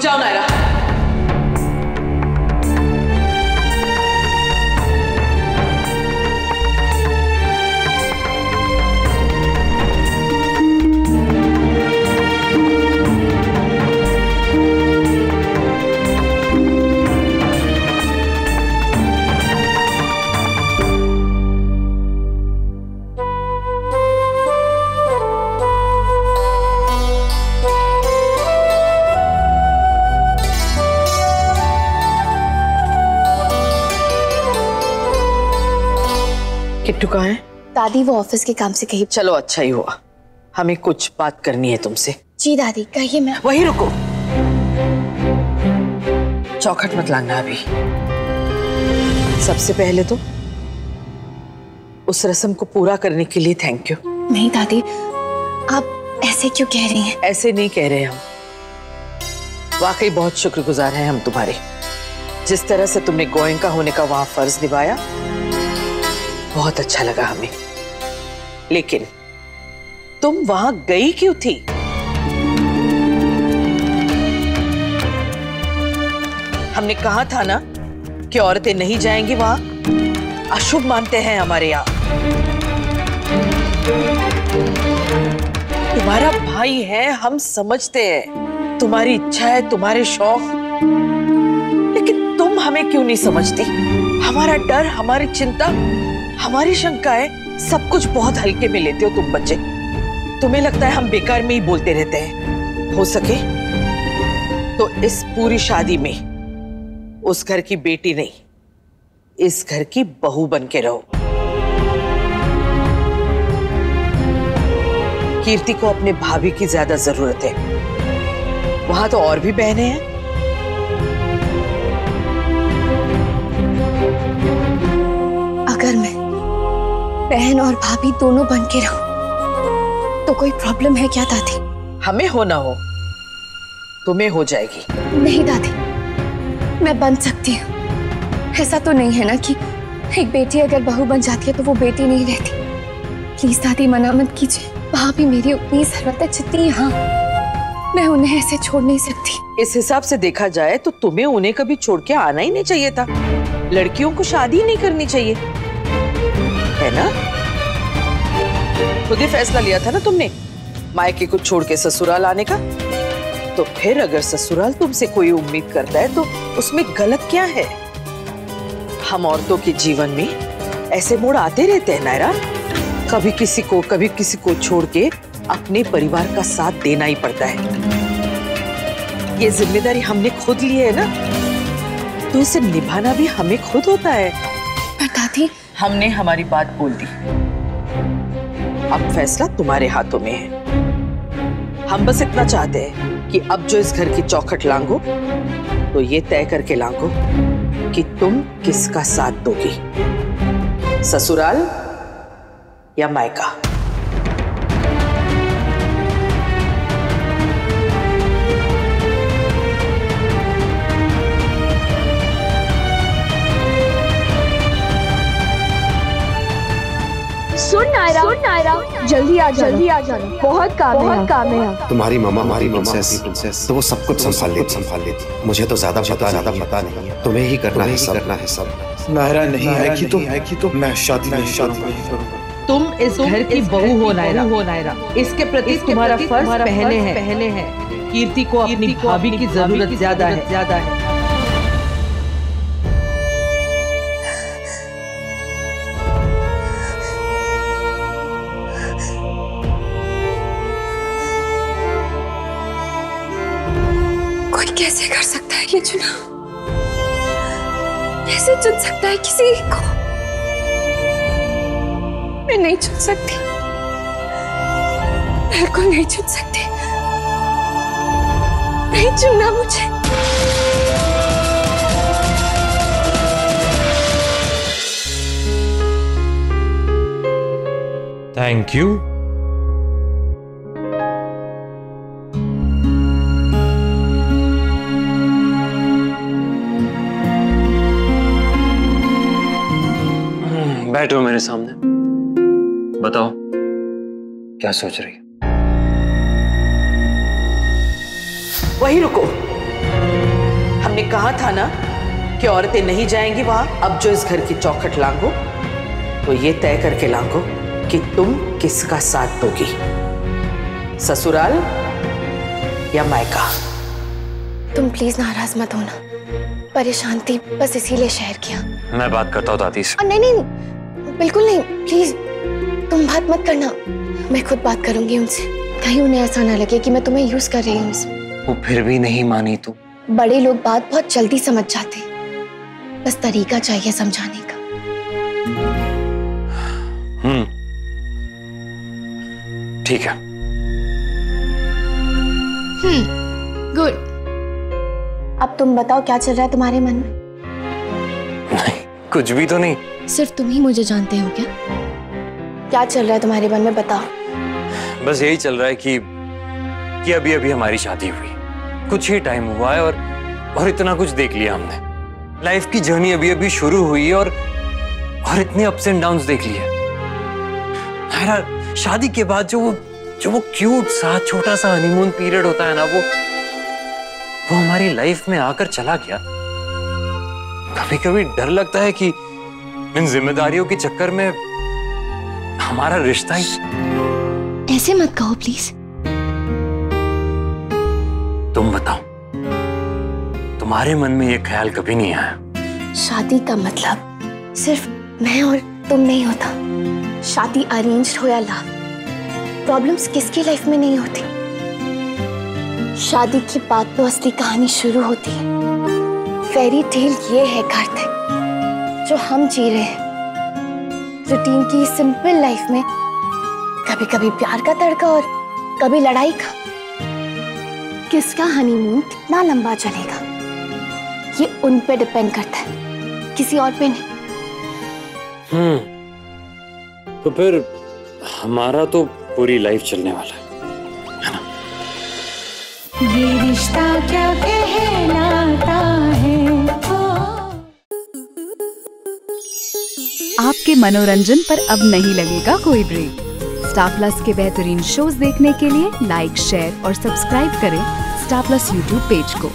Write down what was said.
जाओ नायरा। किट्टू कहाँ है? दादी वो ऑफिस के काम से कहीं। चलो अच्छा ही हुआ, हमें कुछ बात करनी है तुमसे। जी दादी कहिए। मैं वहीं रुको, चौखट मत लाना अभी। सबसे पहले तो उस रस्म को पूरा करने के लिए थैंक यू। नहीं दादी, आप ऐसे क्यों कह रही हैं? ऐसे नहीं कह रहे हम, वाकई बहुत शुक्रगुजार हैं हम तुम्हारे। जिस तरह से तुमने गोयनका होने का वहां फर्ज निभाया, बहुत अच्छा लगा हमें। लेकिन तुम वहां गई क्यों थी? हमने कहा था ना कि औरतें नहीं जाएंगी वहां, अशुभ मानते हैं हमारे यहाँ। तुम्हारा भाई है, हम समझते हैं तुम्हारी इच्छा है, तुम्हारे शौक, लेकिन तुम हमें क्यों नहीं समझती? हमारा डर, हमारी चिंता, हमारी शंकाएं सब कुछ बहुत हल्के में लेते हो तुम बच्चे। तुम्हें लगता है हम बेकार में ही बोलते रहते हैं। हो सके तो इस पूरी शादी में उस घर की बेटी नहीं, इस घर की बहू बन के रहो। कीर्ति को अपने भाभी की ज्यादा जरूरत है, वहां तो और भी बहनें हैं। अगर मैं बहन और भाभी दोनों बन के रहूं तो कोई प्रॉब्लम है क्या दादी? हमें हो ना हो, तुम्हें हो जाएगी। नहीं दादी, मैं बन सकती हूँ। ऐसा तो नहीं है ना कि एक बेटी अगर बहू बन जाती है तो वो बेटी नहीं रहती। प्लीज दादी मना मत कीजिए, भाभी मेरी उतनी जरूरत है जितनी यहाँ। मैं उन्हें ऐसे छोड़ नहीं सकती। इस हिसाब से देखा जाए तो तुम्हें उन्हें कभी छोड़ के आना ही नहीं चाहिए था। लड़कियों को शादी नहीं करनी चाहिए, है ना? खुद ही फैसला लिया था ना तुमने मायके को छोड़ के ससुराल आने का। तो फिर अगर ससुराल तुमसे कोई उम्मीद करता है तो उसमें गलत क्या है? हम औरतों के जीवन में ऐसे मोड़ आते रहते हैं नायरा। कभी किसी को छोड़ के अपने परिवार का साथ देना ही पड़ता है। ये जिम्मेदारी हमने खुद ली है ना, तो इसे निभाना भी हमें खुद होता है। पर दादी, हमने हमारी बात बोल दी, अब फैसला तुम्हारे हाथों में है। हम बस इतना चाहते हैं कि अब जो इस घर की चौखट लांघो तो ये तय करके लांघो कि तुम किसका साथ दोगी, ससुराल या मायका। सुन नायरा, जल्दी आ जाना, बहुत काम है। तुम्हारी मामा हमारी प्रिंसेस तो वो सब कुछ संभाल लेती। मुझे तो ज्यादा पता नहीं है, तुम्हें ही करना है सब। नायरा नहीं आएगी तो मैं शादी नहीं करूंगा। तुम इस घर की बहू हो नायरा, इसके प्रति तुम्हारा फर्ज पहले है। कीर्ति को अपनी भाभी की जरूरत ज्यादा है। कैसे कर सकता है ये चुनाव? कैसे चुन सकता है किसी को? मैं नहीं चुन सकती, बिल्कुल नहीं चुन सकती। नहीं चुनना मुझे। Thank you. बैठो मेरे सामने, बताओ क्या सोच रही है? वहीं रुको। तुमने कहा था ना कि औरतें नहीं जाएंगी वहां। अब जो इस घर की चौखट लांघो तो ये तय करके लांघो कि तुम किसका साथ दोगी, ससुराल या मायका। तुम प्लीज नाराज मत होना, परेशान थी बस इसीलिए शेयर किया। मैं बात करता हूँ दादी से। नहीं नहीं, बिल्कुल नहीं, प्लीज तुम बात मत करना, मैं खुद बात करूंगी उनसे। कहीं उन्हें ऐसा ना लगे कि मैं तुम्हें यूज कर रही हूँ। वो फिर भी नहीं मानी तो? बड़े लोग बात बहुत जल्दी समझ जाते, बस तरीका चाहिए समझाने का। ठीक है। गुड। अब तुम बताओ क्या चल रहा है तुम्हारे मन में? नहीं, कुछ भी तो नहीं। सिर्फ तुम ही मुझे जानते हो क्या? क्या चल रहा है तुम्हारे मन में, बताओ। बस यही चल रहा है कि अभी अभी हमारी शादी हुई, कुछ ही टाइम हुआ है और इतना कुछ देख लिया हमने। लाइफ की जर्नी अभी अभी शुरू हुई और इतने अप्स एंड डाउन्स देख लिए। शादी के बाद जो वो क्यूट सा छोटा सा हनीमून पीरियड होता है ना, वो हमारी लाइफ में आकर चला गया। कभी कभी डर लगता है कि इन जिम्मेदारियों के चक्कर में हमारा रिश्ता ही। ऐसे मत कहो प्लीज। तुम बताओ, तुम्हारे मन में ये ख्याल कभी नहीं आया? शादी का मतलब सिर्फ मैं और तुम नहीं होता। शादी अरेंज्ड हो या लव, प्रॉब्लम्स किसकी लाइफ में नहीं होती। शादी की बात तो असली कहानी शुरू होती है। फेरी टेल ये है कार्तिक, जो हम जी रहे हैं। रूटीन की सिंपल लाइफ में कभी कभी प्यार का तड़का और कभी लड़ाई का। किसका हनीमून कितना लंबा चलेगा ये उन पे डिपेंड करता है, किसी और पे नहीं। तो फिर हमारा तो पूरी लाइफ चलने वाला है ना? ये रिश्ता क्या कहलाता है। आपके मनोरंजन पर अब नहीं लगेगा कोई ब्रेक। स्टार प्लस के बेहतरीन शोज देखने के लिए लाइक, शेयर और सब्सक्राइब करें स्टार प्लस यूट्यूब पेज को।